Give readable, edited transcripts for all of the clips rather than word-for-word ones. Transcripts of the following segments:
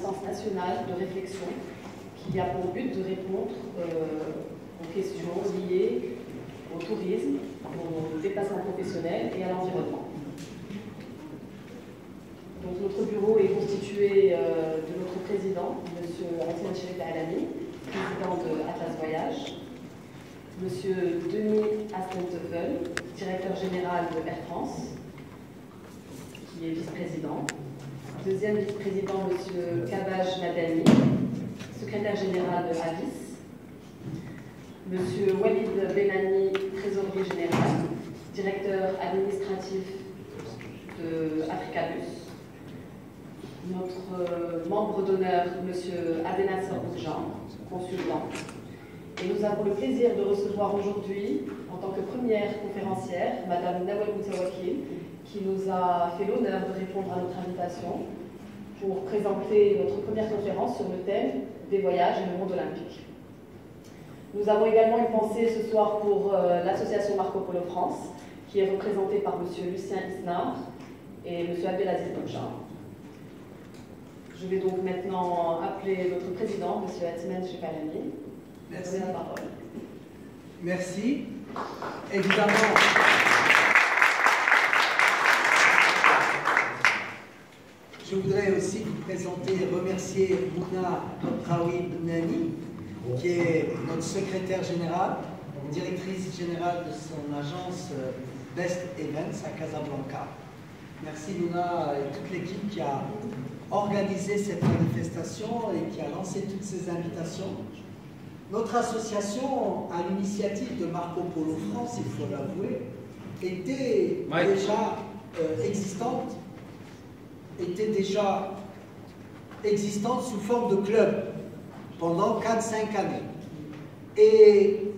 instance nationale de réflexion qui a pour but de répondre aux questions liées au tourisme, au déplacement professionnel et à l'environnement. Donc, notre bureau est constitué de notre président, M. Athmane Chérif El-Alami, président de Atlas Voyage, M. Denis Astenteufel, directeur général de Air France, qui est vice-président. Deuxième vice-président, M. Kabaj Madani, secrétaire général de Avis. M. Walid Benani, trésorier général, directeur administratif de Africabus. Notre membre d'honneur, M. Abdenasser Boudjan, consultant. Et nous avons le plaisir de recevoir aujourd'hui, en tant que première conférencière, Mme Nawal Moutawakil, qui nous a fait l'honneur de répondre à notre invitation pour présenter notre première conférence sur le thème des voyages et le monde olympique. Nous avons également une pensée ce soir pour l'association Marco Polo France, qui est représentée par M. Lucien Isnar et M. Abdelaziz Boudjan. Je vais donc maintenant appeler notre président, M. Athmane Chérif El-Alami. Merci. La parole. Merci. Évidemment, je voudrais aussi vous présenter et remercier Mouna Traoui Benani, qui est notre secrétaire générale, directrice générale de son agence Best Events à Casablanca. Merci Mouna et toute l'équipe qui a organisé cette manifestation et qui a lancé toutes ces invitations. Notre association, à l'initiative de Marco Polo France, il faut l'avouer, était déjà existante sous forme de club pendant 4-5 années. Et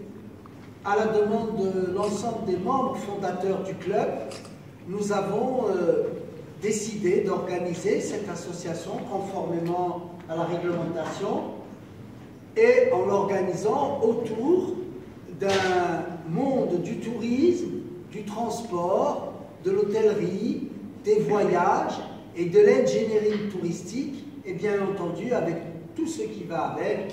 à la demande de l'ensemble des membres fondateurs du club, nous avons décidé d'organiser cette association conformément à la réglementation et en l'organisant autour d'un monde du tourisme, du transport, de l'hôtellerie, des voyages et de l'ingénierie touristique, et bien entendu avec tout ce qui va avec,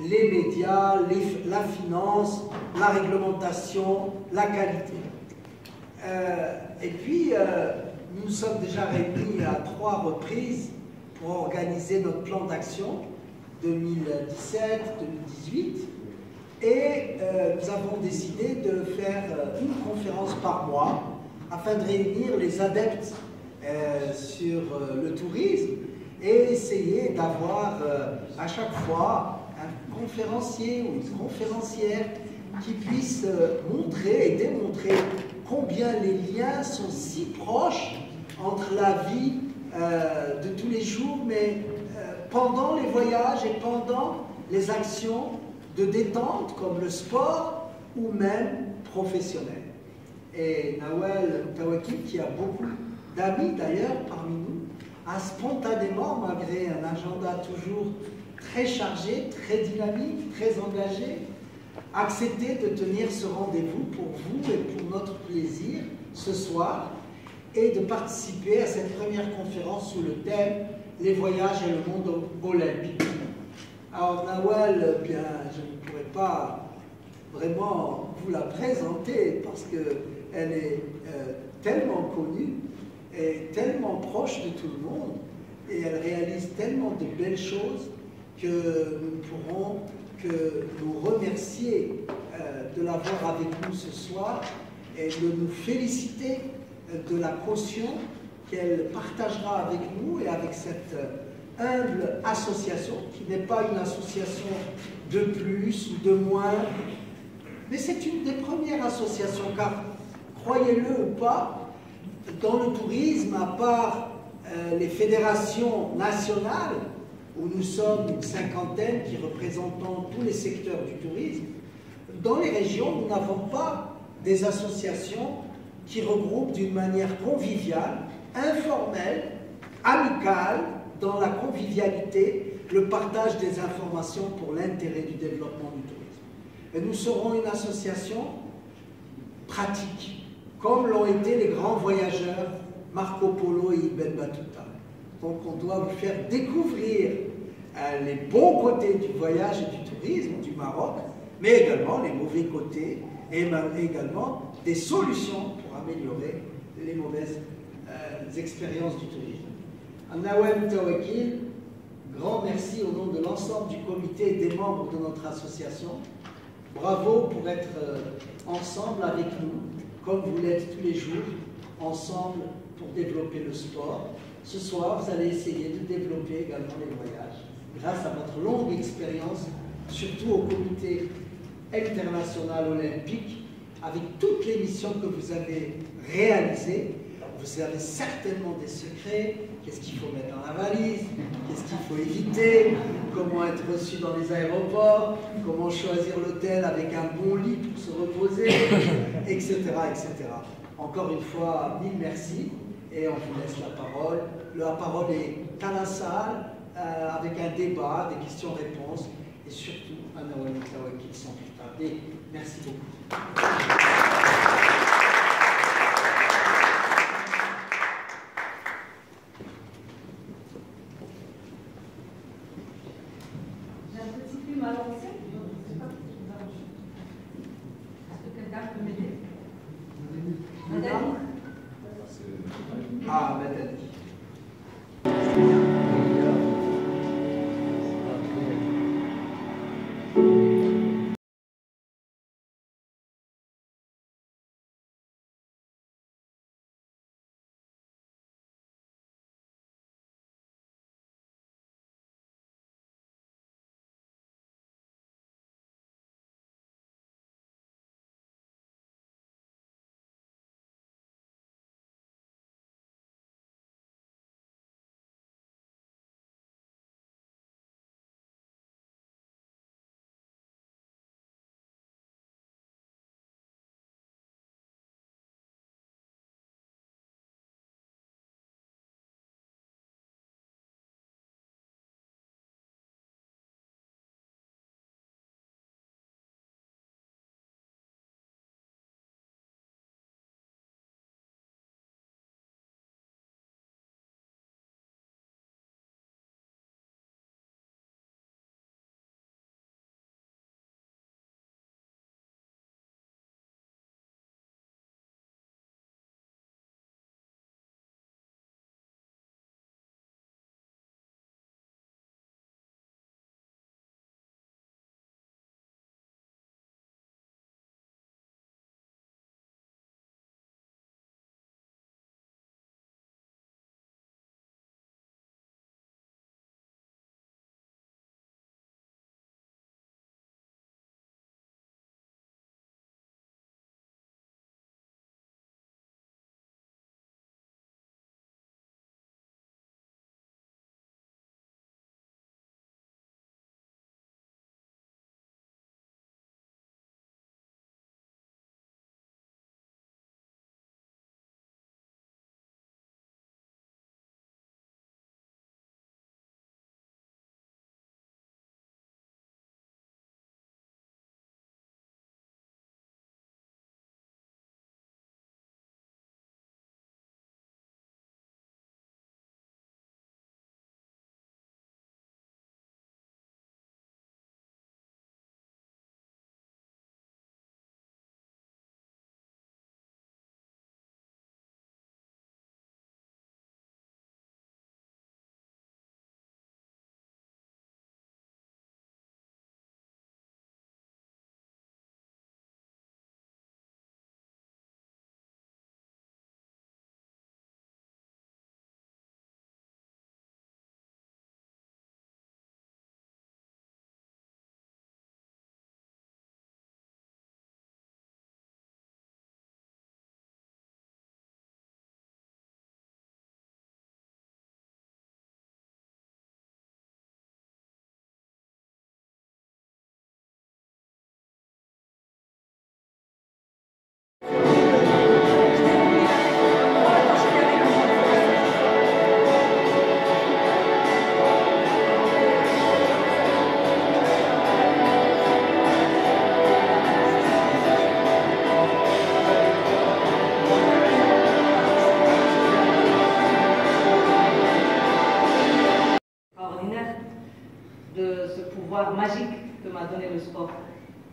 les médias, la finance, la réglementation, la qualité. Et puis, nous nous sommes déjà réunis à 3 reprises pour organiser notre plan d'action 2017-2018 et nous avons décidé de faire une conférence par mois afin de réunir les adeptes sur le tourisme et essayer d'avoir à chaque fois un conférencier ou une conférencière qui puisse montrer et démontrer combien les liens sont si proches entre la vie de tous les jours, mais pendant les voyages et pendant les actions de détente comme le sport ou même professionnel. Et Nawal Moutawakil, qui a beaucoup d'amis d'ailleurs parmi nous, a spontanément, malgré un agenda toujours très chargé, très dynamique, très engagé, accepté de tenir ce rendez-vous pour vous et pour notre plaisir ce soir et de participer à cette première conférence sous le thème « Les voyages et le monde olympique ». Alors Nawal, bien, je ne pourrais pas vraiment vous la présenter parce qu'elle est tellement connue et tellement proche de tout le monde et elle réalise tellement de belles choses que nous ne pourrons que nous remercier de l'avoir avec nous ce soir et de nous féliciter de la caution qu'elle partagera avec nous et avec cette humble association, qui n'est pas une association de plus ou de moins, mais c'est une des premières associations, car croyez-le ou pas, dans le tourisme, à part les fédérations nationales, où nous sommes une cinquantaine qui représentons tous les secteurs du tourisme, dans les régions, nous n'avons pas des associations qui regroupent d'une manière conviviale, informelle, amicale, dans la convivialité, le partage des informations pour l'intérêt du développement du tourisme. Et nous serons une association pratique, comme l'ont été les grands voyageurs Marco Polo et Ibn Battuta. Donc on doit vous faire découvrir les bons côtés du voyage et du tourisme du Maroc, mais également les mauvais côtés et également des solutions pour améliorer les mauvaises expériences du tourisme. Nawel Tawakil, grand merci au nom de l'ensemble du comité et des membres de notre association. Bravo pour être ensemble avec nous, comme vous l'êtes tous les jours, ensemble pour développer le sport. Ce soir, vous allez essayer de développer également les voyages, grâce à votre longue expérience, surtout au comité international olympique, avec toutes les missions que vous avez réalisées. Vous avez certainement des secrets, qu'est-ce qu'il faut mettre dans la valise, qu'est-ce qu'il faut éviter, comment être reçu dans les aéroports, comment choisir l'hôtel avec un bon lit pour se reposer, etc., etc. Encore une fois, mille merci et on vous laisse la parole. La parole est à la salle avec un débat, des questions-réponses et surtout un Nawel Tawakil sans plus tarder. Merci beaucoup. Ah, pouvoir magique que m'a donné le sport.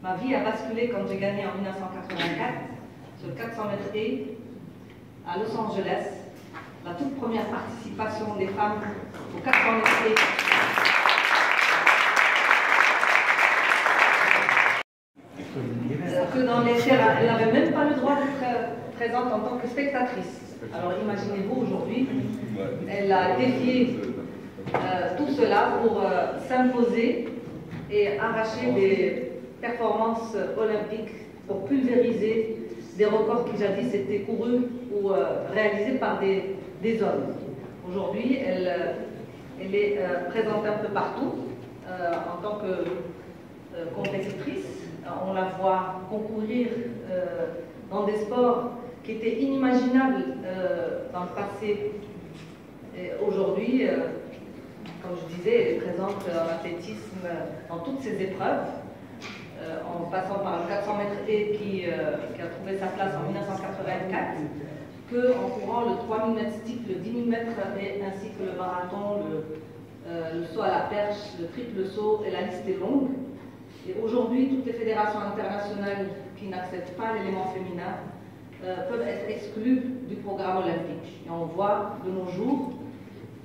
Ma vie a basculé quand j'ai gagné en 1984 sur 400 mètres haies à Los Angeles, la toute première participation des femmes aux 400 mètres haies. Que dans les terrains, elle n'avait même pas le droit d'être présente en tant que spectatrice. Alors imaginez-vous aujourd'hui, elle a défié tout cela pour s'imposer et arracher des performances olympiques pour pulvériser des records qui jadis étaient courus ou réalisés par des hommes. Aujourd'hui, elle est présente un peu partout en tant que compétitrice. On la voit concourir dans des sports qui étaient inimaginables dans le passé. Et aujourd'hui, comme je disais, elle est présente en athlétisme dans toutes ses épreuves, en passant par le 400 mètres haies qui a trouvé sa place en 1984, qu'en courant le 3000 mètres stick, le 10 000 mètres haies, ainsi que le marathon, le saut à la perche, le triple saut, et la liste est longue. Et aujourd'hui, toutes les fédérations internationales qui n'acceptent pas l'élément féminin peuvent être exclues du programme olympique. Et on voit de nos jours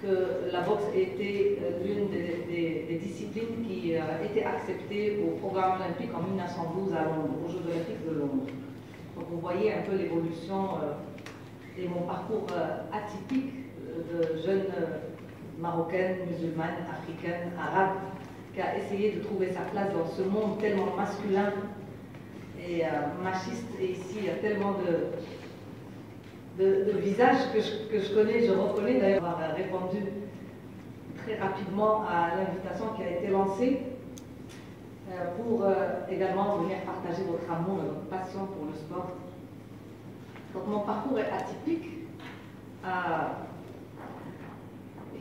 que la boxe était l'une des disciplines qui a été acceptée au programme olympique en 1912 à Londres, aux Jeux olympiques de Londres. Donc vous voyez un peu l'évolution et mon parcours atypique de jeune marocaine, musulmane, africaine, arabe, qui a essayé de trouver sa place dans ce monde tellement masculin et machiste. Et ici, il y a tellement de visages que je connais, je reconnais d'ailleurs avoir répondu très rapidement à l'invitation qui a été lancée pour également venir partager votre amour et votre passion pour le sport. Donc mon parcours est atypique.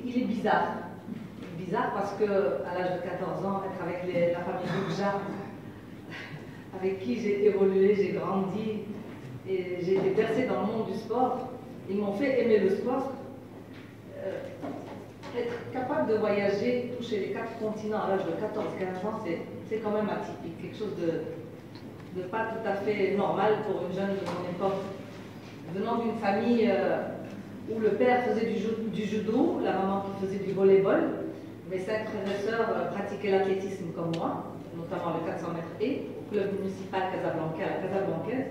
Il est bizarre. Bizarre parce que à l'âge de 14 ans, être avec la famille Boukja, avec qui j'ai évolué, j'ai grandi et j'ai été bercée dans le monde du sport, ils m'ont fait aimer le sport. Être capable de voyager, toucher les 4 continents à l'âge de 14-15 ans, c'est quand même atypique, quelque chose de pas tout à fait normal pour une jeune de mon époque. Venant d'une famille où le père faisait du judo, la maman qui faisait du volleyball, mes 5 frères et sœurs pratiquaient l'athlétisme comme moi, notamment le 400 mètres haies, au club municipal Casablanca, à la Casablancaise,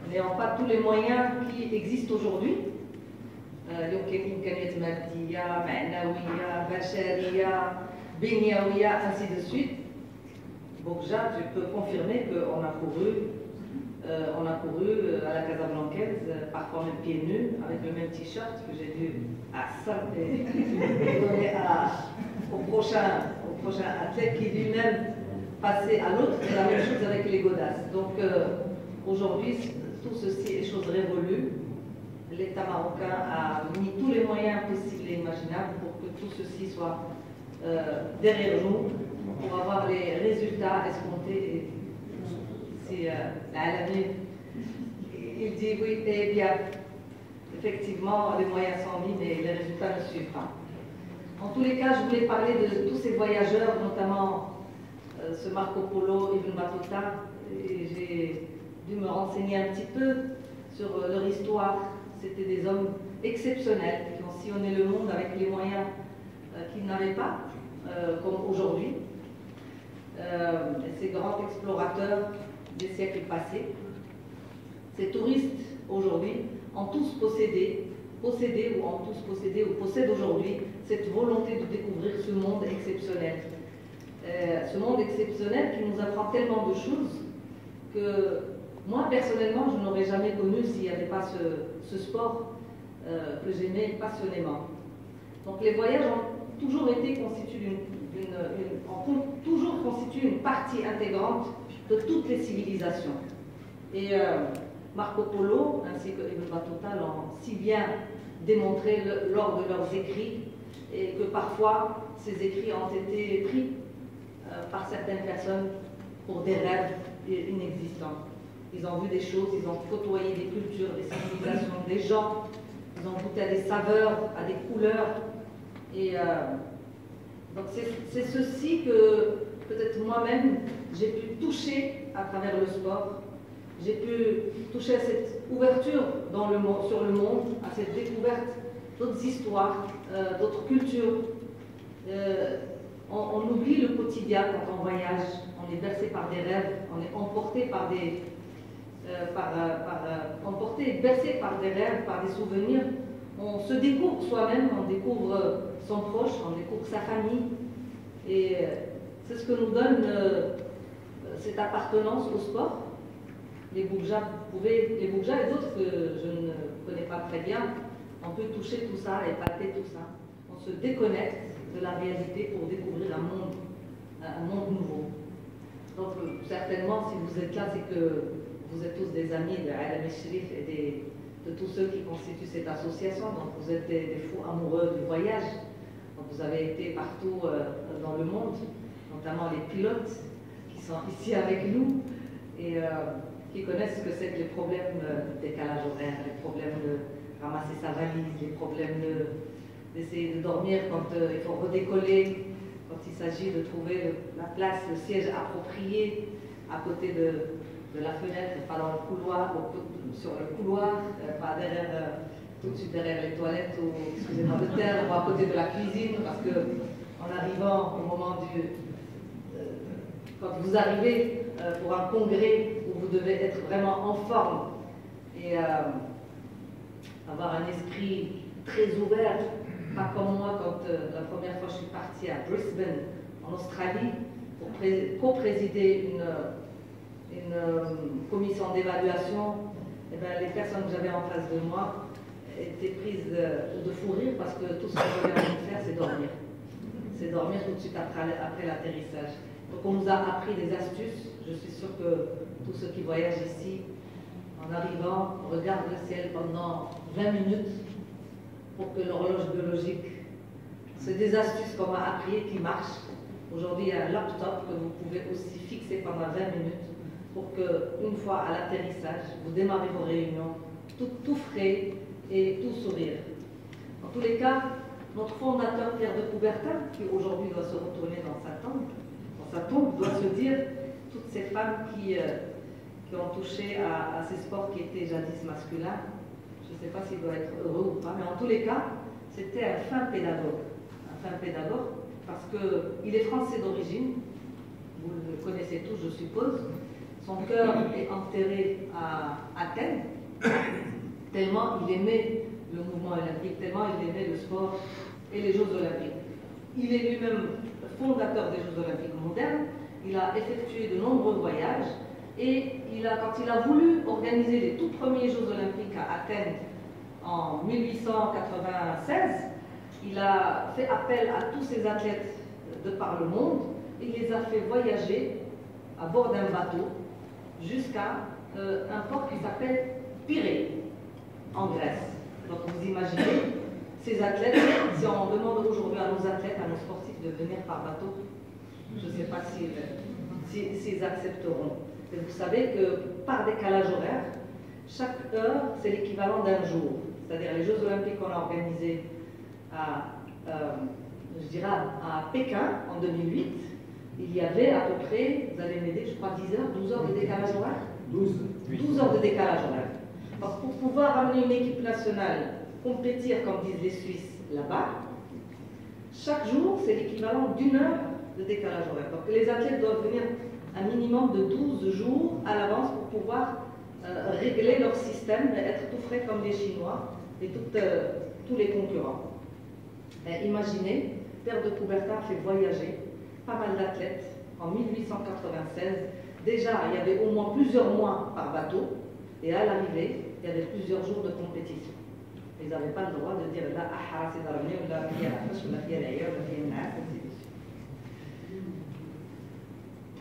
n'ayant pas tous les moyens qui existent aujourd'hui. Ainsi de suite. Boukja, je peux confirmer qu'on a couru à la Casablancaise, parfois même pieds nus, avec le même t-shirt que j'ai dû donner au prochain athlète qui lui-même passait à l'autre, et la même chose avec les godasses. Donc aujourd'hui, tout ceci est chose révolue. L'État marocain a mis tous les moyens possibles et imaginables pour que tout ceci soit derrière nous, pour avoir les résultats escomptés. C'est l'Alami. Il dit oui, eh bien, effectivement, les moyens sont mis, mais les résultats ne suivent pas. En tous les cas, je voulais parler de tous ces voyageurs, notamment ce Marco Polo, Ibn Battuta, et j'ai dû me renseigner un petit peu sur leur histoire. C'était des hommes exceptionnels qui ont sillonné le monde avec les moyens qu'ils n'avaient pas, comme aujourd'hui. Ces grands explorateurs des siècles passés, ces touristes aujourd'hui ont tous possédé ou possèdent aujourd'hui cette volonté de découvrir ce monde exceptionnel. Ce monde exceptionnel qui nous apprend tellement de choses que moi, personnellement, je n'aurais jamais connu s'il n'y avait pas ce sport que j'aimais passionnément. Donc les voyages ont toujours été toujours constitué une partie intégrante de toutes les civilisations. Et Marco Polo ainsi que Ibn Battuta l'ont si bien démontré lors de leurs écrits, et que parfois ces écrits ont été pris par certaines personnes pour des rêves inexistants. Ils ont vu des choses, ils ont côtoyé des cultures, des civilisations, des gens, ils ont goûté à des saveurs, à des couleurs. Et donc c'est ceci que peut-être moi-même, j'ai pu toucher à travers le sport, j'ai pu toucher à cette ouverture sur le monde, à cette découverte d'autres histoires, d'autres cultures. On oublie le quotidien quand on voyage, on est bercé par des rêves, on est emporté par des bercé par des rêves, par des souvenirs. On se découvre soi-même, on découvre son proche, on découvre sa famille. Et c'est ce que nous donne cette appartenance au sport. Les bourgeas et d'autres que je ne connais pas très bien, on peut toucher tout ça et palper tout ça. On se déconnecte de la réalité pour découvrir un monde nouveau. Donc certainement, si vous êtes là, c'est que vous êtes tous des amis de Alam el-Sherif et de tous ceux qui constituent cette association. Donc vous êtes des fous amoureux du voyage. Donc, vous avez été partout dans le monde, notamment les pilotes qui sont ici avec nous et qui connaissent ce que c'est que les problèmes de décalage horaire, les problèmes de ramasser sa valise, les problèmes d'essayer de dormir quand il faut redécoller, quand il s'agit de trouver la place, le siège approprié à côté de la fenêtre, pas dans le couloir, sur le couloir, pas derrière, tout de suite derrière les toilettes ou, excusez-moi le terme, ou à côté de la cuisine, parce que en arrivant au moment quand vous arrivez pour un congrès où vous devez être vraiment en forme et avoir un esprit très ouvert, pas comme moi quand la première fois je suis partie à Brisbane, en Australie, pour co-présider une commission d'évaluation. Eh bien, les personnes que j'avais en face de moi étaient prises de fou rire parce que tout ce que j'avais envie de faire, c'est dormir. C'est dormir tout de suite après l'atterrissage. Donc on nous a appris des astuces. Je suis sûre que tous ceux qui voyagent ici, en arrivant, regardent le ciel pendant 20 minutes pour que l'horloge biologique... C'est des astuces qu'on m'a appris et qui marchent. Aujourd'hui, il y a un laptop que vous pouvez aussi fixer pendant 20 minutes pour qu'une fois à l'atterrissage, vous démarrez vos réunions tout frais et tout sourire. En tous les cas, notre fondateur Pierre de Coubertin, qui aujourd'hui doit se retourner dans sa tombe, doit se dire toutes ces femmes qui ont touché à ces sports qui étaient jadis masculins. Je ne sais pas s'il doit être heureux ou pas, mais en tous les cas, c'était un fin pédagogue. Un fin pédagogue, parce qu'il est français d'origine, vous le connaissez tous, je suppose. Son cœur est enterré à Athènes, tellement il aimait le mouvement olympique, tellement il aimait le sport et les Jeux olympiques. Il est lui-même fondateur des Jeux olympiques modernes, il a effectué de nombreux voyages et quand il a voulu organiser les tout premiers Jeux olympiques à Athènes en 1896, il a fait appel à tous ses athlètes de par le monde et il les a fait voyager à bord d'un bateau jusqu'à un port qui s'appelle Pirée, en Grèce. Donc vous imaginez, ces athlètes, si on demande aujourd'hui à nos athlètes, à nos sportifs de venir par bateau, je ne sais pas s'ils accepteront. Et vous savez que par décalage horaire, chaque heure, c'est l'équivalent d'un jour. C'est-à-dire les Jeux olympiques qu'on a organisés à Pékin en 2008, il y avait à peu près, vous allez m'aider, je crois 10 heures, 12 heures de décalage horaire 12 heures de décalage horaire. Donc pour pouvoir amener une équipe nationale compétir, comme disent les Suisses, là-bas, chaque jour, c'est l'équivalent d'une heure de décalage horaire. Donc les athlètes doivent venir un minimum de 12 jours à l'avance pour pouvoir régler leur système, être tout frais comme les Chinois et tous les concurrents. Imaginez, Pierre de Coubertin a fait voyager pas mal d'athlètes en 1896. Déjà, il y avait au moins plusieurs mois par bateau, et à l'arrivée, il y avait plusieurs jours de compétition. Ils n'avaient pas le droit de dire là, ah, c'est dormi, ou là, il y a la fiche, ou là, il y a l'ailleurs, ou là, il y a une ainsi de suite.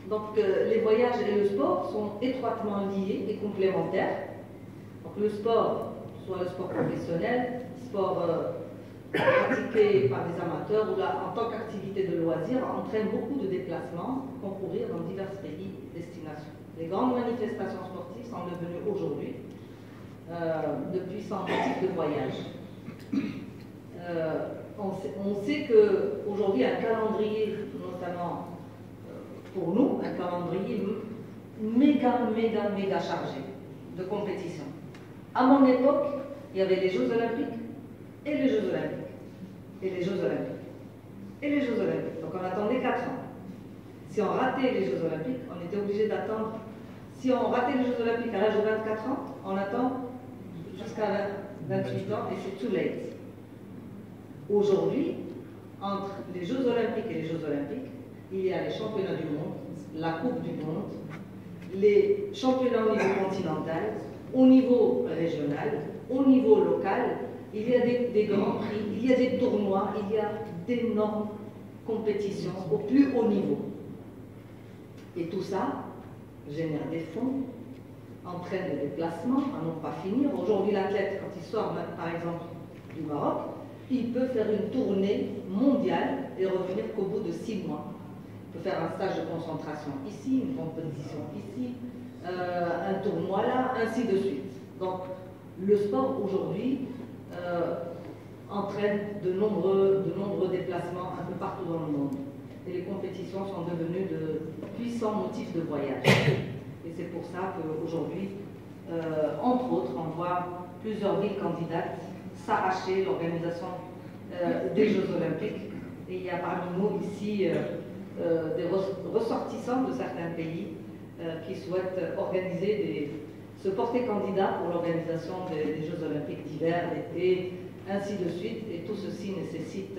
Donc, les voyages et le sport sont étroitement liés et complémentaires. Donc, le sport, soit le sport professionnel, sport pratiqué par des amateurs ou là, en tant qu'activité de loisir, entraîne beaucoup de déplacements, concourir dans divers pays, destinations. Les grandes manifestations sportives sont devenues aujourd'hui de puissants types de voyages. On sait qu'aujourd'hui, un calendrier, notamment pour nous un calendrier méga chargé de compétition. À mon époque, il y avait les Jeux Olympiques et les Jeux Olympiques. Et les Jeux Olympiques. Et les Jeux Olympiques. Donc on attendait 4 ans. Si on ratait les Jeux Olympiques, on était obligé d'attendre. Si on ratait les Jeux Olympiques à l'âge de 24 ans, on attend jusqu'à 28 ans et c'est too late. Aujourd'hui, entre les Jeux Olympiques et les Jeux Olympiques, il y a les championnats du monde, la Coupe du monde, les championnats au niveau continental, au niveau régional, au niveau local. Il y a des grands prix, il y a des tournois, il y a d'énormes compétitions au plus haut niveau. Et tout ça génère des fonds, entraîne des déplacements, à n'en pas finir. Aujourd'hui, l'athlète, quand il sort, par exemple, du Maroc, il peut faire une tournée mondiale et revenir qu'au bout de 6 mois. Il peut faire un stage de concentration ici, une compétition ici, un tournoi là, ainsi de suite. Donc, le sport aujourd'hui entraîne de nombreux déplacements un peu partout dans le monde. Et les compétitions sont devenues de puissants motifs de voyage. Et c'est pour ça qu'aujourd'hui, entre autres, on voit plusieurs villes candidates s'arracher l'organisation des Jeux Olympiques. Et il y a parmi nous ici des ressortissants de certains pays qui souhaitent se porter candidat pour l'organisation des Jeux Olympiques d'hiver, d'été, ainsi de suite. Et tout ceci nécessite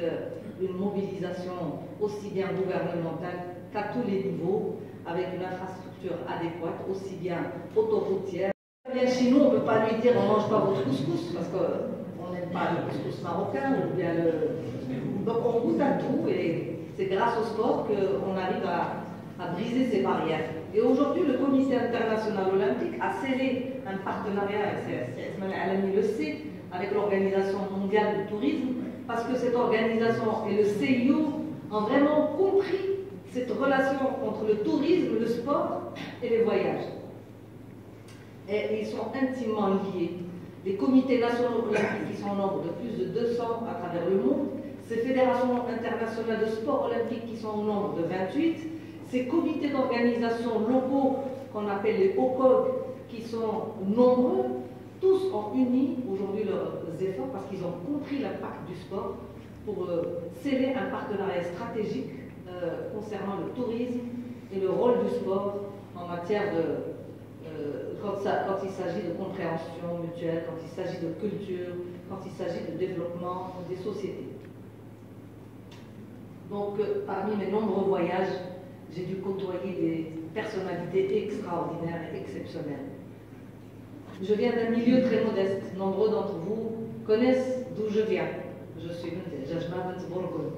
une mobilisation aussi bien gouvernementale qu'à tous les niveaux, avec une infrastructure adéquate, aussi bien autoroutière. Bien chez nous, on ne peut pas lui dire on ne mange pas votre couscous, parce qu'on n'aime pas le couscous marocain, ou bien donc on goûte à tout, et c'est grâce au sport qu'on arrive à briser ces barrières. Et aujourd'hui, le Comité international olympique a scellé un partenariat, et le sait, avec l'Organisation mondiale du tourisme, parce que cette organisation et le CIO ont vraiment compris cette relation entre le tourisme, le sport et les voyages. Et ils sont intimement liés. Les comités nationaux olympiques qui sont au nombre de plus de 200 à travers le monde, ces fédérations internationales de sport olympique qui sont au nombre de 28, ces comités d'organisation locaux qu'on appelle les OCOG qui sont nombreux, tous ont uni aujourd'hui leurs efforts parce qu'ils ont compris l'impact du sport pour sceller un partenariat stratégique concernant le tourisme et le rôle du sport en matière de quand il s'agit de compréhension mutuelle, quand il s'agit de culture, quand il s'agit de développement des sociétés. Donc, parmi mes nombreux voyages, j'ai dû côtoyer des personnalités extraordinaires et exceptionnelles. Je viens d'un milieu très modeste. Nombreux d'entre vous connaissent d'où je viens. Je suis de Jajma Borgo.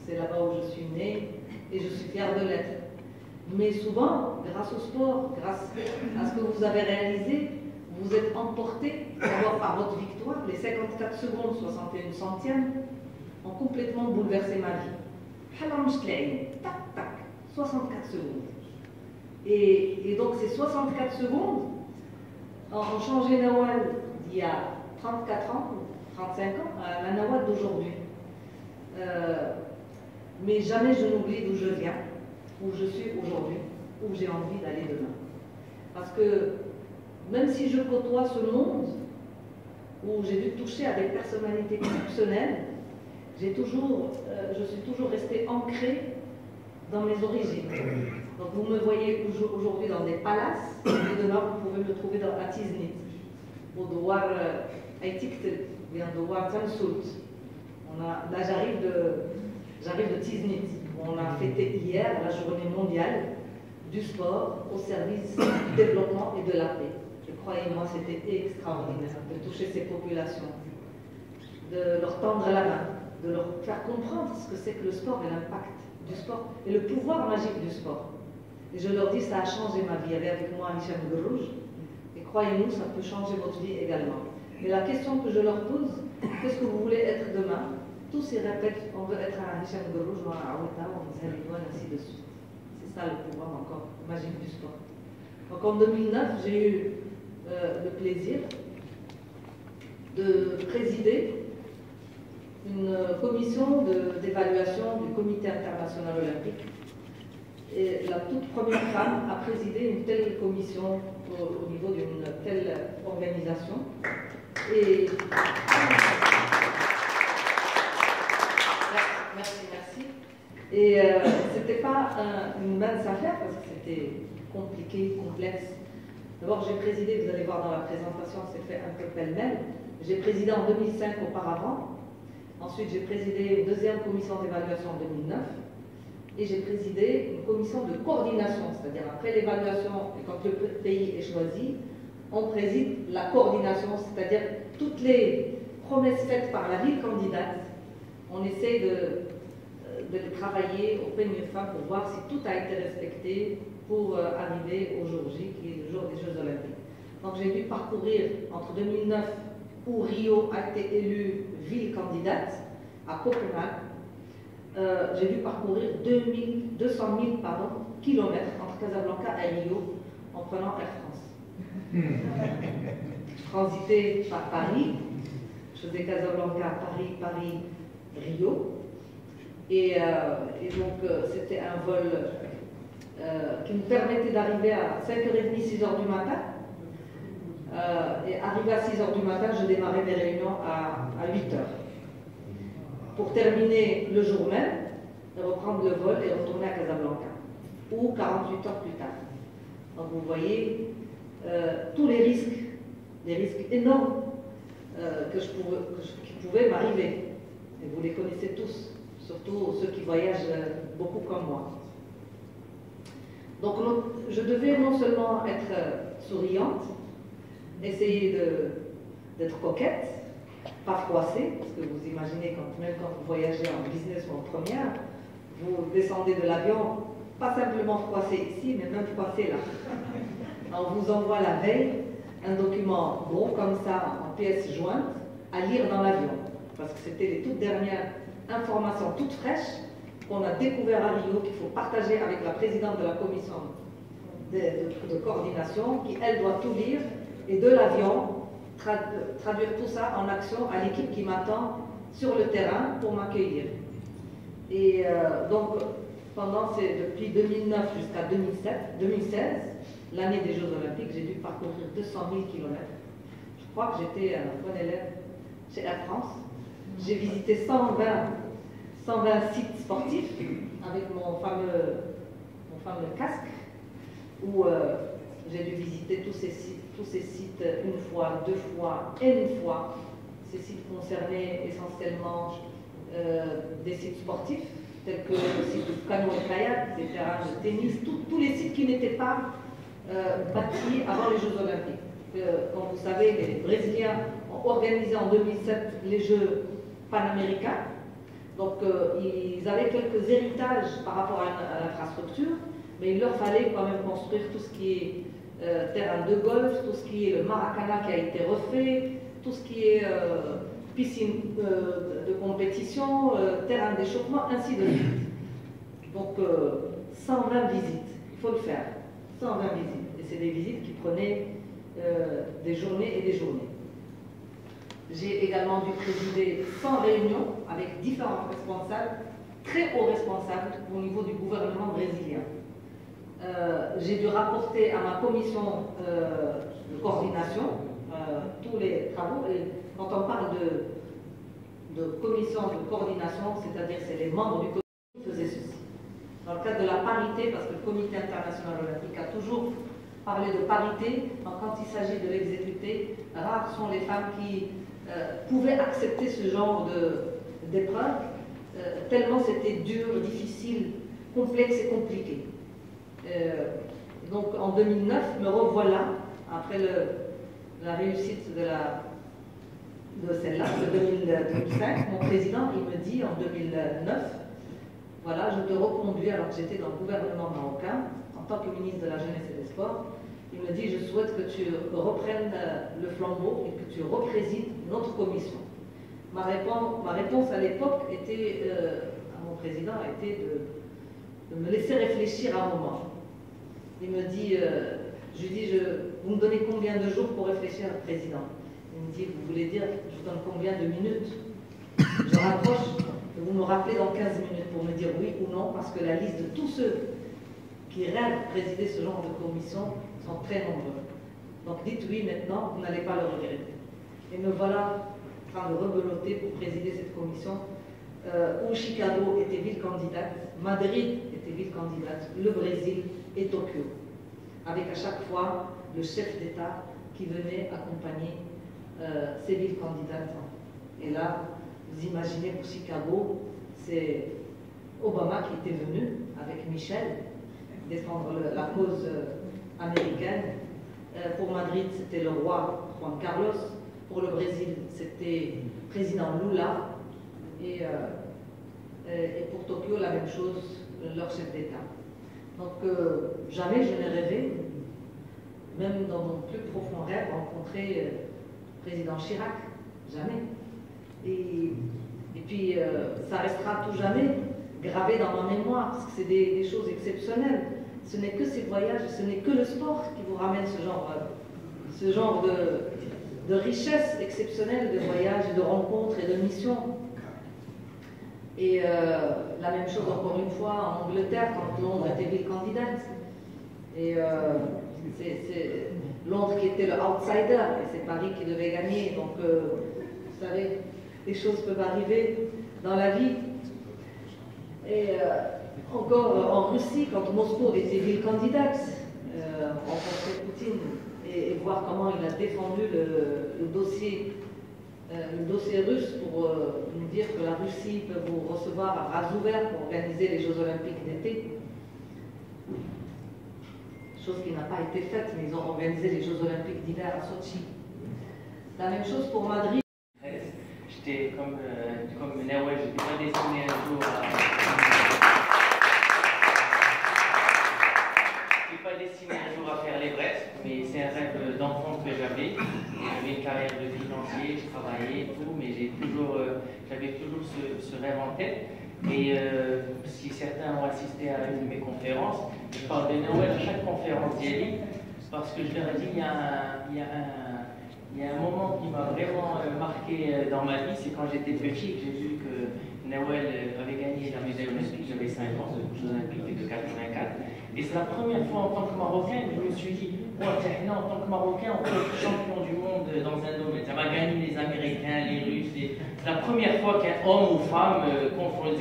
C'est là-bas où je suis née et je suis fière de l'être. Mais souvent, grâce au sport, grâce à ce que vous avez réalisé, vous êtes emporté d'abord par votre victoire. Les 54 secondes, 61 centièmes ont complètement bouleversé ma vie. Tac, tac, 64 secondes. Et donc ces 64 secondes ont changé Nawal d'il y a 34 ans, 35 ans, à la Nawal d'aujourd'hui. Mais jamais je n'oublie d'où je viens, où je suis aujourd'hui, où j'ai envie d'aller demain. Parce que même si je côtoie ce monde, où j'ai dû toucher à des personnalités exceptionnelles, je suis toujours restée ancrée dans mes origines. Donc vous me voyez aujourd'hui dans des palaces, et demain vous pouvez me trouver à Tiznit, au Douar Aïtiktel, ou au Douar Tamsoult. Là j'arrive de Tiznit, où on a fêté hier la journée mondiale du sport au service du développement et de la paix. Et croyez-moi, c'était extraordinaire de toucher ces populations, de leur tendre la main, de leur faire comprendre ce que c'est que le sport et l'impact du sport et le pouvoir magique du sport. Et je leur dis, ça a changé ma vie. Il y avait avec moi Hicham Guerrouj, et croyez-nous, ça peut changer votre vie également. Et la question que je leur pose, qu'est-ce que vous voulez être demain? Tous ils répètent, on veut être un Hicham Guerrouj, ou un Aweta, ou un Zalidoine, ainsi de suite. C'est ça le pouvoir encore magique du sport. Donc en 2009, j'ai eu le plaisir de présider une commission d'évaluation du Comité international olympique est la toute première femme à présider une telle commission au niveau d'une telle organisation. Et merci. Et c'était pas une mince affaire parce que c'était compliqué, complexe. D'abord, j'ai présidé, vous allez voir dans la présentation, c'est fait un peu pêle-mêle. J'ai présidé en 2005 auparavant. Ensuite, j'ai présidé une deuxième commission d'évaluation en 2009. Et j'ai présidé une commission de coordination, c'est-à-dire après l'évaluation, et quand le pays est choisi, on préside la coordination, c'est-à-dire toutes les promesses faites par la ville candidate, on essaie de les travailler au peigne fin pour voir si tout a été respecté pour arriver au jour J, qui est le jour des Jeux Olympiques. Donc j'ai dû parcourir entre 2009, où Rio a été élue ville candidate, à Copenhague, j'ai dû parcourir 200 000 kilomètres entre Casablanca et Rio en prenant Air France. Je transitais par Paris, je faisais Casablanca, Paris, Rio. Et donc c'était un vol qui me permettait d'arriver à 5h30, 6h du matin. Et arrivé à 6h du matin, je démarrais mes réunions à 8h. Pour terminer le jour même, de reprendre le vol et retourner à Casablanca, ou 48 heures plus tard. Donc vous voyez tous les risques énormes qui pouvaient m'arriver. Et vous les connaissez tous, surtout ceux qui voyagent beaucoup comme moi. Donc je devais non seulement être souriante, essayer d'être coquette, pas froissée, parce que vous imaginez, même quand vous voyagez en business ou en première, vous descendez de l'avion, pas simplement froissé ici, mais même froissé là. On vous envoie la veille un document gros comme ça, en pièces jointes, à lire dans l'avion, parce que c'était les toutes dernières informations toutes fraîches qu'on a découvert à Rio, qu'il faut partager avec la présidente de la commission de coordination, qui elle doit tout lire, et de l'avion, traduire tout ça en action à l'équipe qui m'attend sur le terrain pour m'accueillir. Et donc, depuis 2009 jusqu'à 2016, l'année des Jeux Olympiques, j'ai dû parcourir 200 000 km. Je crois que j'étais un bon élève chez Air France. J'ai visité 120 sites sportifs avec mon fameux casque, où j'ai dû visiter tous ces sites une fois, deux fois et une fois. Ces sites concernaient essentiellement des sites sportifs, tels que le site de canoë-kayak, des terrains de tennis, tous les sites qui n'étaient pas bâtis avant les Jeux Olympiques. Comme vous savez, les Brésiliens ont organisé en 2007 les Jeux panaméricains. Donc ils avaient quelques héritages par rapport à l'infrastructure, mais il leur fallait quand même construire tout ce qui est terrain de golf, tout ce qui est le Maracana qui a été refait, tout ce qui est piscine de compétition, terrain d'échauffement, ainsi de suite. Donc 120 visites, il faut le faire, 120 visites. Et c'est des visites qui prenaient des journées et des journées. J'ai également dû présider 100 réunions avec différents responsables, très hauts responsables au niveau du gouvernement brésilien. J'ai dû rapporter à ma commission de coordination tous les travaux. Et quand on parle de commission de coordination, c'est-à-dire c'est les membres du comité qui faisaient ceci. Dans le cadre de la parité, parce que le Comité international olympique a toujours parlé de parité, donc quand il s'agit de l'exécuter, rares sont les femmes qui pouvaient accepter ce genre d'épreuve, tellement c'était dur, difficile, complexe et compliqué. Donc en 2009, me revoilà, après la réussite de celle-là, de 2005, mon président, il me dit en 2009, voilà, je te reconduis, alors que j'étais dans le gouvernement marocain, en tant que ministre de la Jeunesse et des Sports, il me dit, je souhaite que tu reprennes le flambeau et que tu représides notre commission. Ma réponse à l'époque était, à mon président, a été de me laisser réfléchir un moment. Il me dit, je lui dis, vous me donnez combien de jours pour réfléchir, président? Il me dit, vous voulez dire, je vous donne combien de minutes? Je rapproche, vous me rappelez dans 15 minutes pour me dire oui ou non, parce que la liste de tous ceux qui rêvent de présider ce genre de commission sont très nombreux. Donc dites oui maintenant, vous n'allez pas le regretter. Et me voilà en train de rebeloter pour présider cette commission où Chicago était ville candidate, Madrid était ville candidate, le Brésil et Tokyo, avec à chaque fois le chef d'État qui venait accompagner ces villes candidates. Et là, vous imaginez pour Chicago, c'est Obama qui était venu avec Michel défendre la cause américaine. Pour Madrid, c'était le roi Juan Carlos. Pour le Brésil, c'était le président Lula. Et pour Tokyo, la même chose, leur chef d'État. Donc, jamais je n'ai rêvé, même dans mon plus profond rêve, rencontrer le président Chirac. Jamais. Et puis, ça restera tout jamais gravé dans ma mémoire, parce que c'est des choses exceptionnelles. Ce n'est que ces voyages, ce n'est que le sport qui vous ramène ce genre de richesse exceptionnelle de voyages, de rencontres et de missions. Et la même chose encore une fois en Angleterre, quand Londres était ville candidate. Et c'est Londres qui était le outsider, et c'est Paris qui devait gagner. Donc, vous savez, les choses peuvent arriver dans la vie. Et encore en Russie, quand Moscou était ville candidate, rencontrer Poutine et voir comment il a défendu le dossier russe pour nous dire que la Russie peut vous recevoir à bras ouverts pour organiser les Jeux Olympiques d'été. Chose qui n'a pas été faite, mais ils ont organisé les Jeux Olympiques d'hiver à Sochi. La même chose pour Madrid. J'étais comme Nawel, je n'étais pas destiné un jour à faire l'Everest, mais c'est un rêve d'enfant que j'avais. J'avais une carrière de financier, je travaillais et tout, mais j'avais toujours ce rêve en tête. Et si certains ont assisté à une de mes conférences, je parle de Nawel à chaque conférence d'Yali, parce que je leur ai dit il y a un moment qui m'a vraiment marqué dans ma vie, c'est quand j'étais petit, que j'ai vu que Nawel avait gagné la médaille olympique, j'avais 5 ans, aux Jeux Olympiques de 84. Et c'est la première fois en tant que Marocain que je me suis dit, en tant que Marocain, on peut être champion du monde dans un domaine. Ça va gagner les Américains, les Russes. C'est la première fois qu'un homme ou femme confronte.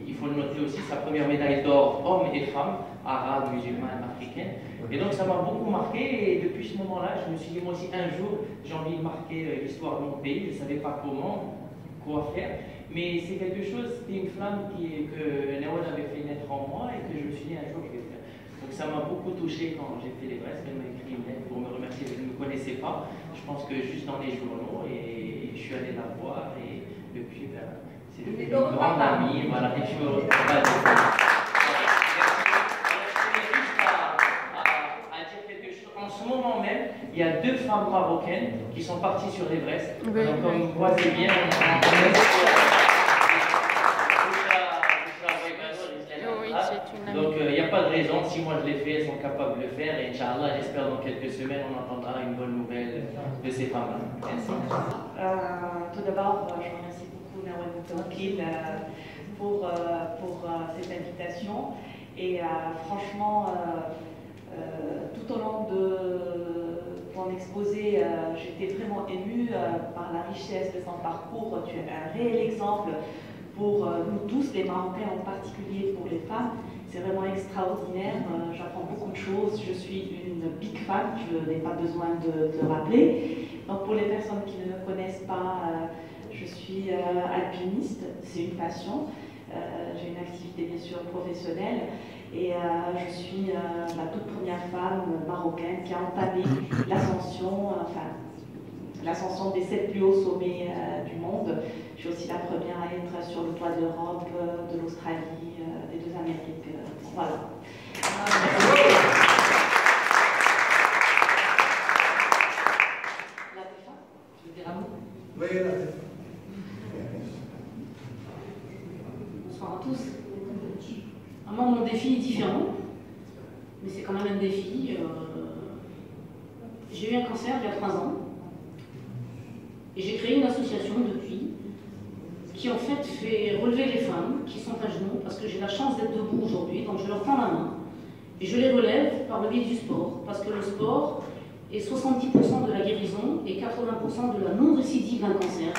Il faut le noter aussi, sa première médaille d'or, hommes et femmes, arabes, musulmans, africains. Et donc ça m'a beaucoup marqué, et depuis ce moment-là, je me suis dit, moi aussi, un jour, j'ai envie de marquer l'histoire de mon pays. Je ne savais pas comment, quoi faire, mais c'est quelque chose, c'était une flamme que Nawel avait fait naître en moi, et que je me suis dit, un jour, je vais le faire. Donc ça m'a beaucoup touché quand j'ai fait l'Everest. Elle m'a écrit une lettre pour me remercier, elle ne me connaissait pas, je pense que juste dans les journaux, et je suis allé la voir, et depuis, c'est devenu une grande amie, voilà, et je suis heureux. En ce moment même, il y a 2 femmes marocaines qui sont parties sur l'Everest. Oui. Donc, comme vous voyez bien, donc il n'y a pas de raison. Si moi je l'ai fait, elles sont capables de le faire. Et Inch'Allah, j'espère dans quelques semaines, on entendra une bonne nouvelle de ces femmes-là. Tout d'abord, je remercie beaucoup Nawel Moutawakil pour cette invitation. Et franchement, tout au long de ton exposé, j'étais vraiment émue par la richesse de son parcours. Tu es un réel exemple pour nous tous, les Marocains en particulier, pour les femmes. C'est vraiment extraordinaire, j'apprends beaucoup de choses, je suis une big fan, je n'ai pas besoin de le rappeler. Donc pour les personnes qui ne me connaissent pas, je suis alpiniste, c'est une passion. J'ai une activité bien sûr professionnelle. Et je suis la toute première femme marocaine qui a entamé l'ascension des 7 plus hauts sommets du monde. Je suis aussi la première à être sur le toit de l'Europe, de l'Australie, des 2 Amériques. Voilà. La défense, tu veux dire un mot? Oui, la défense. Bonsoir à tous. Moi, mon défi est différent, mais c'est quand même un défi. J'ai eu un cancer il y a 3 ans, et j'ai créé une association depuis, qui en fait fait relever les femmes qui sont à genoux, parce que j'ai la chance d'être debout aujourd'hui. donc je leur tends la main et je les relève par le biais du sport, parce que le sport est 70% de la guérison et 80% de la non-récidive d'un cancer.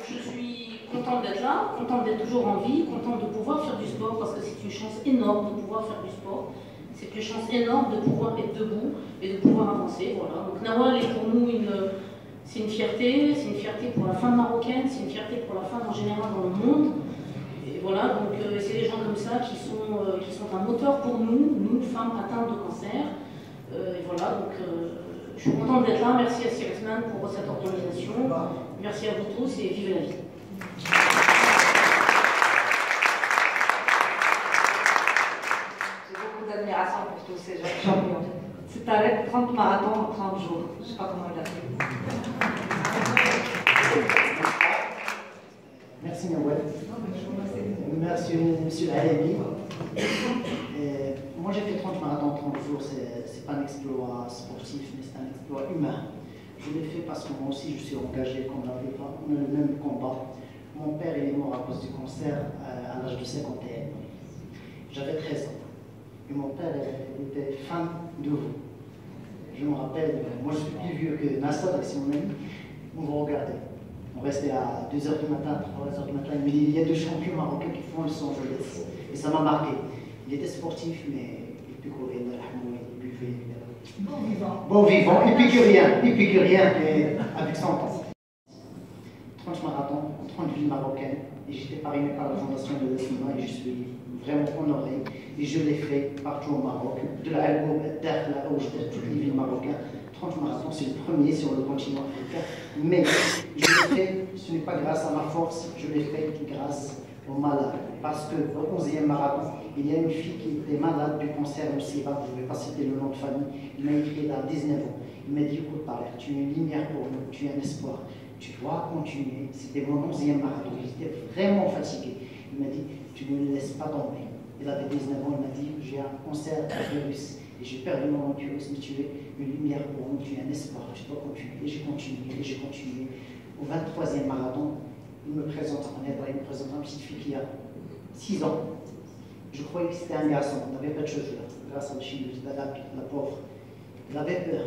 Je suis contente d'être là, contente d'être toujours en vie, contente de pouvoir faire du sport, parce que c'est une chance énorme de pouvoir faire du sport. C'est une chance énorme de pouvoir être debout et de pouvoir avancer. Voilà. Donc Nawal est pour nous c'est une fierté pour la femme marocaine, c'est une fierté pour la femme en général dans le monde. Et voilà, donc c'est des gens comme ça qui sont un moteur pour nous femmes atteintes de cancer. Et voilà, donc je suis contente d'être là. Merci à Sirisman pour cette organisation. Merci à vous tous et vive la vie. J'ai beaucoup d'admiration pour tous ces champions. C'est avec 30 marathons en 30 jours. Je ne sais pas comment il a fait. Merci Nawal. Merci Monsieur Alemi. Moi j'ai fait 30 marathons en 30 jours, c'est pas un exploit sportif, mais c'est un exploit humain. Je l'ai fait parce que moi aussi je suis engagé comme la plupart, on a le même combat. Mon père il est mort à cause du cancer à l'âge de 51 ans. J'avais 13 ans. Et mon père il était fan de vous. Je me rappelle, moi je suis plus vieux que Nassar, c'est mon ami, on vous regardait. On restait à 2h du matin, 3h du matin, il me dit il y a deux champions marocains qui font le son, je laisse. Et ça m'a marqué. Il était sportif, mais il picorait, il buvait. Bon vivant. Bon vivant, épicurien, mais avec 100 ans. 30 marathons, 30 villes marocaines, et j'étais parrainé par la fondation de l'Estima, et je suis vraiment honoré. Et je l'ai fait partout au Maroc, de la Algoub, d'Arla, toutes les villes marocaines. 30 marathons, c'est le premier sur le continent africain. Mais je l'ai fait, ce n'est pas grâce à ma force, je l'ai fait grâce aux malades. Parce qu'au 11e marathon, il y a une fille qui était malade du cancer du SIDA, je ne vais pas citer le nom de famille, il m'a écrit à 19 ans. Il m'a dit écoute, tu es une lumière pour nous, tu es un espoir, tu dois continuer. C'était mon 11e marathon, j'étais vraiment fatigué. Il m'a dit tu ne me laisses pas tomber. Il avait 19 ans, il m'a dit j'ai un cancer du virus. Et j'ai perdu mon virus, mais tu es une lumière pour nous, tu es un espoir, tu dois continuer. Et j'ai continué, Au 23e marathon, il me présente un petite fille qui a 6 ans. Je croyais que c'était un garçon, on n'avait pas de cheveux, grâce à la chimie, la pauvre. Il avait peur.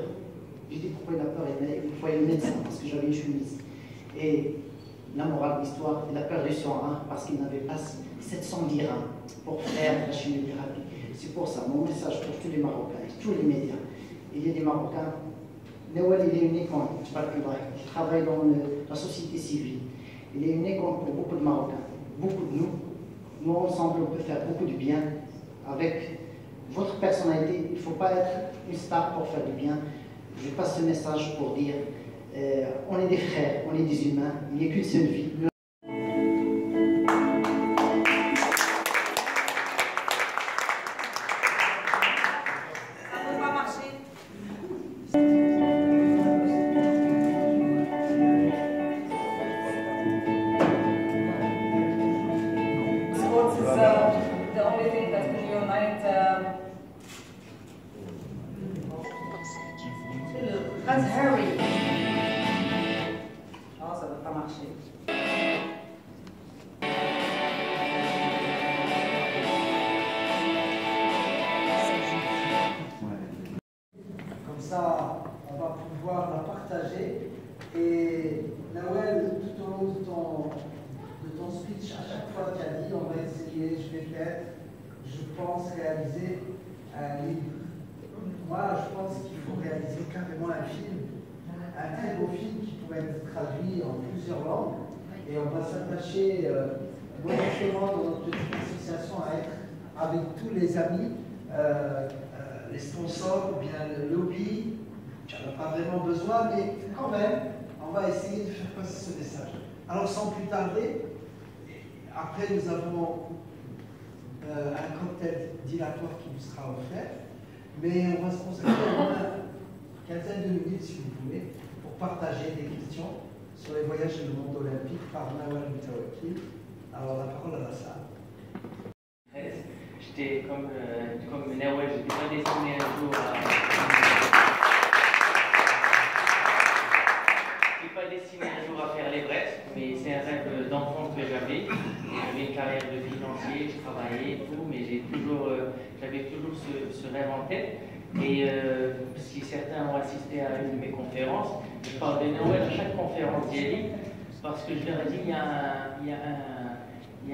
J'ai dit pourquoi il a peur, il voyait le médecin, parce que j'avais une chemise. Et la morale de l'histoire, il a perdu son rein parce qu'il n'avait pas 710 reins pour faire la chimiothérapie. C'est pour ça, mon message pour tous les Marocains, tous les médias. Il y a des Marocains, Nawal il est une icône, il travaille dans la société civile. Il est une icône pour beaucoup de Marocains, beaucoup de nous. Nous ensemble, on peut faire beaucoup de bien avec votre personnalité. Il ne faut pas être une star pour faire du bien. Je passe ce message pour dire, on est des frères, on est des humains, il n'y a qu'une seule vie. Let's hurry. Oh, ça ne va pas marcher. Comme ça, on va pouvoir la partager. Et Nawal, tout au long de ton speech, à chaque fois tu as dit, on va essayer, je vais peut-être, je pense, réaliser un livre. Moi, je pense qu'il faut réaliser carrément un film, un très beau film qui pourrait être traduit en plusieurs langues. Et on va s'attacher, moi justement, dans notre petite association, à être avec tous les amis, les sponsors ou bien le lobby. Tu n'en as pas vraiment besoin, mais quand même, on va essayer de faire passer ce message. Alors, sans plus tarder, après, nous avons un cocktail dilatoire qui vous sera offert. Mais on va se consacrer une quinzaine de minutes, si vous voulez, pour partager des questions sur les voyages du monde olympique par Nawal Moutawakil. Alors la parole à la salle. J'étais comme Nawal, j'étais pas destiné un jour à... J'étais pas pas destiné un jour à faire l'Everest, mais c'est un rêve d'enfant que j'avais. J'avais une carrière de financier, je travaillais et tout, mais j'avais toujours ce rêve en tête. Et si certains ont assisté à une de mes conférences, je parle de Noël à chaque conférence d'Eli, parce que je leur ai dit il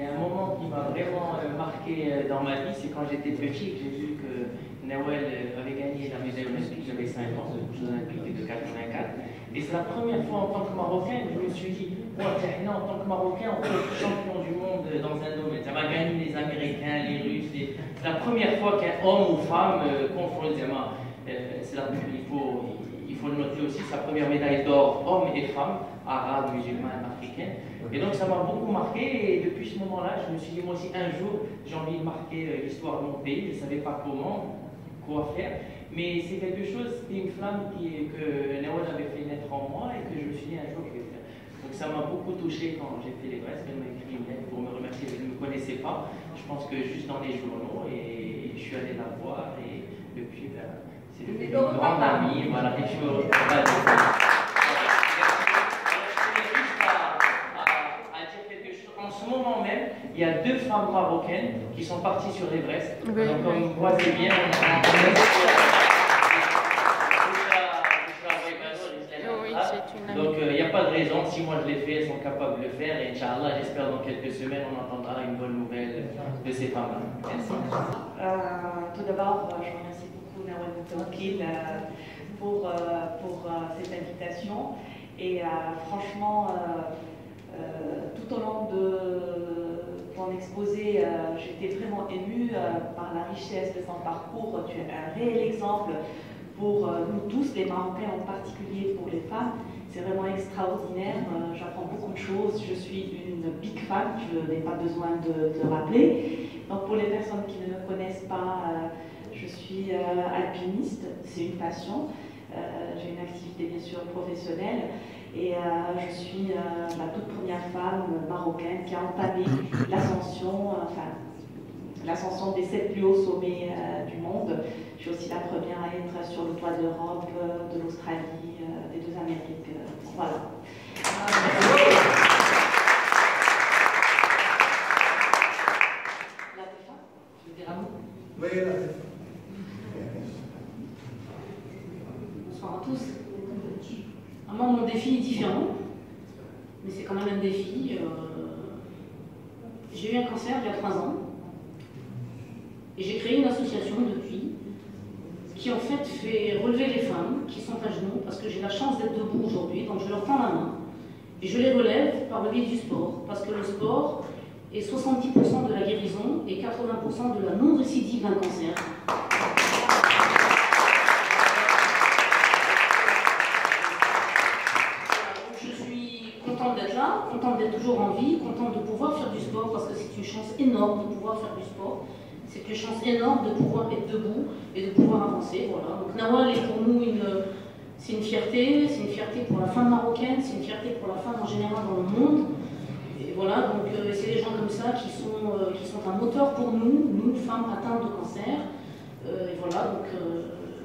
y a un moment qui m'a vraiment marqué dans ma vie, c'est quand j'étais petit, que j'ai vu que Noël avait gagné la médaille olympique, j'avais 5 ans, aux Jeux olympiques de 84. Et c'est la première fois en tant que Marocain que je me suis dit, en tant que Marocain, on peut être champion du monde dans un domaine. Ça m'a gagné les Américains, les Russes. C'est la première fois qu'un homme ou femme confronte. Il faut le noter aussi, sa première médaille d'or, hommes et femmes, arabes, musulmans, africains. Et donc ça m'a beaucoup marqué. Et depuis ce moment-là, je me suis dit, moi aussi, un jour, j'ai envie de marquer l'histoire de mon pays. Je ne savais pas comment, quoi faire. Mais c'est quelque chose, c'était une flamme que Nawal avait fait naître en moi et que je me suis dit un jour je vais faire. Donc ça m'a beaucoup touché quand j'ai fait l'Everest. Elle m'a écrit une lettre pour me remercier. Je ne me connaissais pas. Je pense que juste dans les journaux et je suis allé la voir et depuis, c'est devenu une grande amie. Voilà, et je suis heureux. En ce moment même, il y a 2 femmes marocaines qui sont parties sur l'Everest. Donc comme vous voyez bien, donc il n'y a pas de raison, si moi je l'ai fait, elles sont capables de le faire et Inch'Allah, j'espère dans quelques semaines on entendra une bonne nouvelle de ces femmes-là. Merci. Tout d'abord, je remercie beaucoup Nawal Moutawakil pour cette invitation et franchement, tout au long de ton exposé, j'étais vraiment émue par la richesse de ton parcours. Tu es un réel exemple pour nous tous, les Marocains en particulier, pour les femmes. C'est vraiment extraordinaire, j'apprends beaucoup de choses, je suis une big fan, je n'ai pas besoin de rappeler. Donc pour les personnes qui ne me connaissent pas, je suis alpiniste, c'est une passion. J'ai une activité bien sûr professionnelle et je suis la toute première femme marocaine qui a entamé l'ascension des 7 plus hauts sommets du monde. Je suis aussi la première à être sur le toit de l'Europe, de l'Australie, des 2 Amériques. Voilà. La défunte, je veux dire à vous. Oui, la défunte. Bonsoir à tous. Moi, mon défi est différent, mais c'est quand même un défi. J'ai eu un cancer il y a 3 ans et j'ai créé une association depuis qui en fait relever les femmes qui sont à genoux parce que j'ai la chance d'être debout aujourd'hui, donc je leur tends la main et je les relève par le biais du sport parce que le sport est 70% de la guérison et 80% de la non-récidive d'un cancer. Contente d'être toujours en vie, contente de pouvoir faire du sport parce que c'est une chance énorme de pouvoir faire du sport. C'est une chance énorme de pouvoir être debout et de pouvoir avancer. Voilà. Donc Nawal est pour nous c'est une fierté pour la femme marocaine, c'est une fierté pour la femme en général dans le monde. Et voilà, donc c'est des gens comme ça qui sont un moteur pour nous femmes atteintes de cancer. Et voilà, donc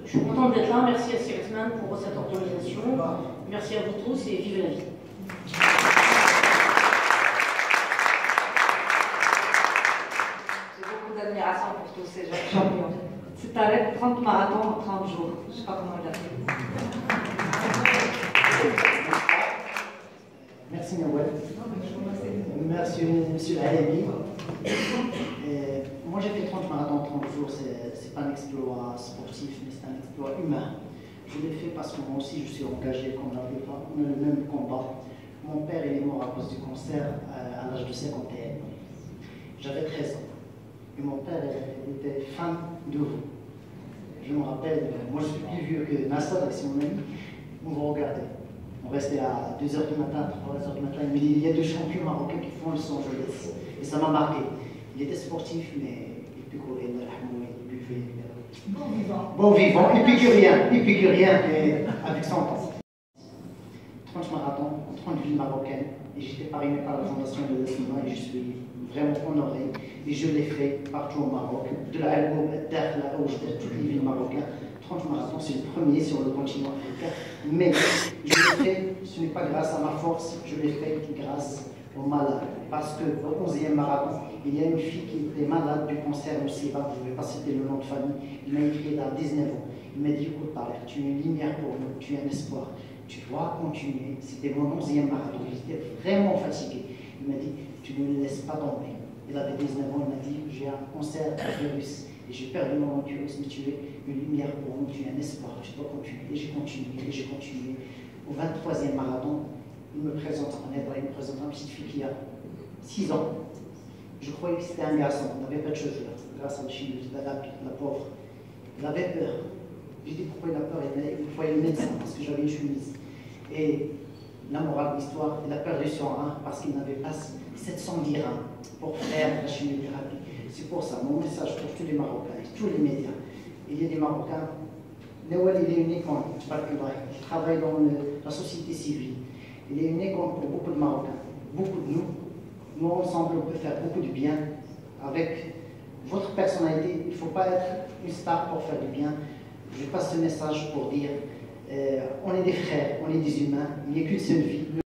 je suis contente d'être là. Merci à Sirtman pour cette organisation. Merci à vous tous et vive la vie. D'admiration pour tous ces jeunes champions. C'est avec 30 marathons en 30 jours. Je ne sais pas comment il a fait. Merci Nawal. Merci Monsieur Alemi. Moi j'ai fait 30 marathons en 30 jours. C'est pas un exploit sportif, mais c'est un exploit humain. Je l'ai fait parce que moi aussi je suis engagé comme la plupart. On a le même combat. Mon père il est mort à cause du cancer à l'âge de 51 ans. J'avais 13 ans. Et mon père était fan de vous. Je me rappelle, moi je suis plus vieux que Nassad, c'est mon ami, on vous regardait. On restait à 2h du matin, 3h du matin, mais il y a 2 champions marocains qui font le son jeunesse. Et ça m'a marqué. Il était sportif, mais il picorait, il buvait. Bon vivant. Bon vivant, épicurien, mais avec 100 ans. 30 marathons, 30 villes marocaines, et j'étais parrainé par la fondation de l'Esmima, et je suis vraiment honoré. Et je l'ai fait partout au Maroc, de la Algoub, Dakhla, Oujda, toutes les villes marocaines, 30 marathons, c'est le premier sur le continent africain. Mais je l'ai fait, ce n'est pas grâce à ma force, je l'ai fait grâce aux malades. Parce qu'au 11e marathon, il y a une fille qui était malade du cancer du SIDA, je ne vais pas citer le nom de famille, il m'a écrit à 19 ans. Il m'a dit, écoute, tu es une lumière pour nous, tu es un espoir, tu dois continuer. C'était mon 11e marathon, j'étais vraiment fatigué. Il m'a dit, tu ne me laisses pas tomber. Il avait 19 ans, il m'a dit, j'ai un cancer du virus et j'ai perdu mon virus, mais tu es une lumière pour nous, tu es un espoir, tu dois continuer. Et j'ai continué, et j'ai continué. Au 23e marathon, il me présente un aide, il me présente une petite fille qui a 6 ans. Je croyais que c'était un garçon, il n'avait pas de cheveux, grâce à la chimie, la pauvre. Il avait peur. J'ai dit pourquoi il a peur, il voyait le médecin parce que j'avais une chemise. Et la morale de l'histoire, il a perdu son rein parce qu'il n'avait pas 700 dirhams pour faire la chimiothérapie. C'est pour ça, mon message pour tous les Marocains et tous les médias. Il y a des Marocains, Nawal il est une icône, il travaille dans la société civile. Il est une icône pour beaucoup de Marocains, beaucoup de nous. Nous ensemble, on peut faire beaucoup de bien avec votre personnalité. Il ne faut pas être une star pour faire du bien. Je passe ce message pour dire, on est des frères, on est des humains, il n'y a qu'une seule vie.